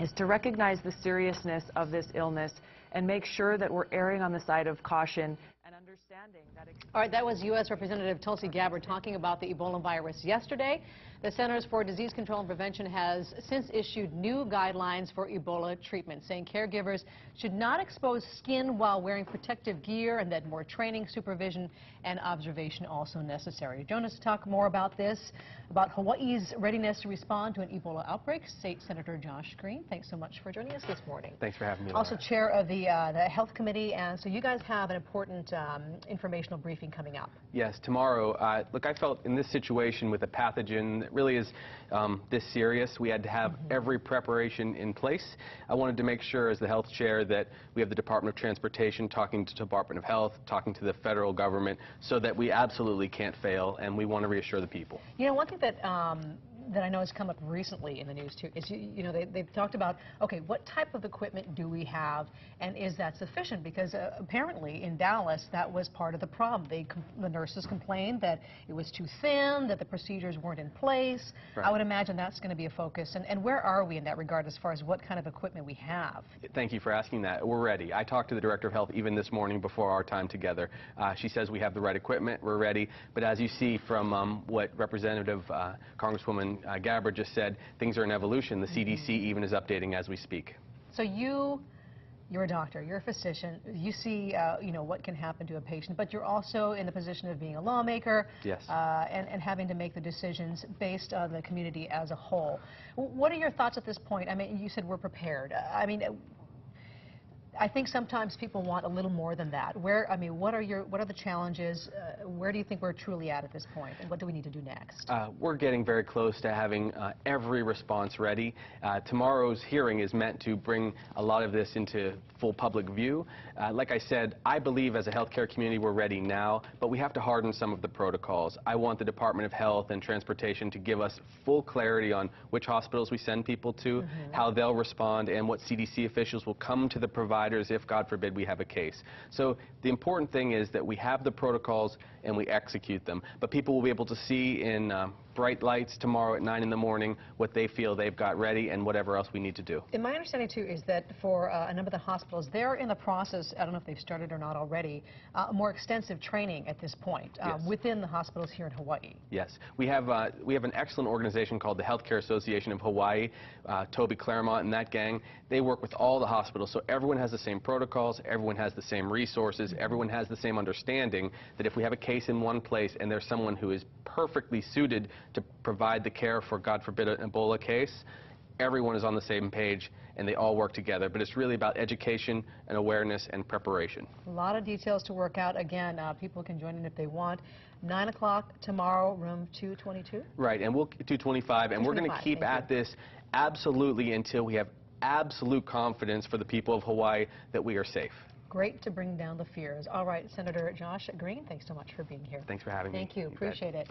is to recognize the seriousness of this illness and make sure that we're erring on the side of caution and understanding that... All right, that was U.S. Representative Tulsi Gabbard talking about the Ebola virus yesterday. The Centers for Disease Control and Prevention has since issued new guidelines for Ebola treatment, saying caregivers should not expose skin while wearing protective gear and that more training, supervision, and observation also necessary. Join us to talk more about this, about Hawaii's readiness to respond to an Ebola outbreak. State Senator Josh Green, thanks so much for joining us this morning. Thanks for having me, Also Laura. chair of the Health Committee, and so you guys have an important informational briefing coming up. Yes, tomorrow. Look, I felt in this situation with a pathogen that really is this serious, we had to have every preparation in place. I wanted to make sure as the health chair that we have the Department of Transportation talking to the Department of Health, talking to the federal government, so that we absolutely can't fail, and we want to reassure the people. You know, one thing that that I know has come up recently in the news too is you know they've talked about, okay, what type of equipment do we have, and is that sufficient? Because apparently in Dallas that was part of the problem. The nurses complained that it was too thin, that the procedures weren't in place. Right. I would imagine that's going to be a focus. And where are we in that regard as far as what kind of equipment we have? Thank you for asking that. We're ready. I talked to the Director of Health even this morning before our time together. She says we have the right equipment, we're ready. But as you see from what Representative Congresswoman Gabbard just said, things are in evolution. The CDC even is updating as we speak. So you're a doctor, you're a physician, you see you know, what can happen to a patient, but you're also in the position of being a lawmaker. Yes. And having to make the decisions based on the community as a whole. What are your thoughts at this point? I mean, you said we're prepared. I mean, I think sometimes people want a little more than that. What are the challenges? Where do you think we're truly at this point, and what do we need to do next? We're getting very close to having every response ready. Tomorrow's hearing is meant to bring a lot of this into full public view. Like I said, I believe as a healthcare community we're ready now, but we have to harden some of the protocols. I want the Department of Health and Transportation to give us full clarity on which hospitals we send people to, how they'll respond, and what CDC officials will come to the providers if, God forbid, we have a case. So the important thing is that we have the protocols and we execute them. But people will be able to see in bright lights tomorrow at 9 in the morning what they feel they've got ready and whatever else we need to do. And my understanding, too, is that for a number of the hospitals, they're in the process, I don't know if they've started or not already, more extensive training at this point within the hospitals here in Hawaii. Yes. We have an excellent organization called the Healthcare Association of Hawaii, Toby Claremont and that gang. They work with all the hospitals, so everyone has the same protocols, everyone has the same resources, everyone has the same understanding that if we have a case in one place and there's someone who is perfectly suited to provide the care for, God forbid, an Ebola case, everyone is on the same page and they all work together. But it's really about education and awareness and preparation. A lot of details to work out. Again, people can join in if they want. 9 o'clock tomorrow, room 222? Right, and we'll 225, and we're going to keep at this absolutely until we have absolute confidence for the people of Hawaii that we are safe. Great to bring down the fears. All right, Senator Josh Green, thanks so much for being here. Thanks for having me. Thank you. Appreciate it.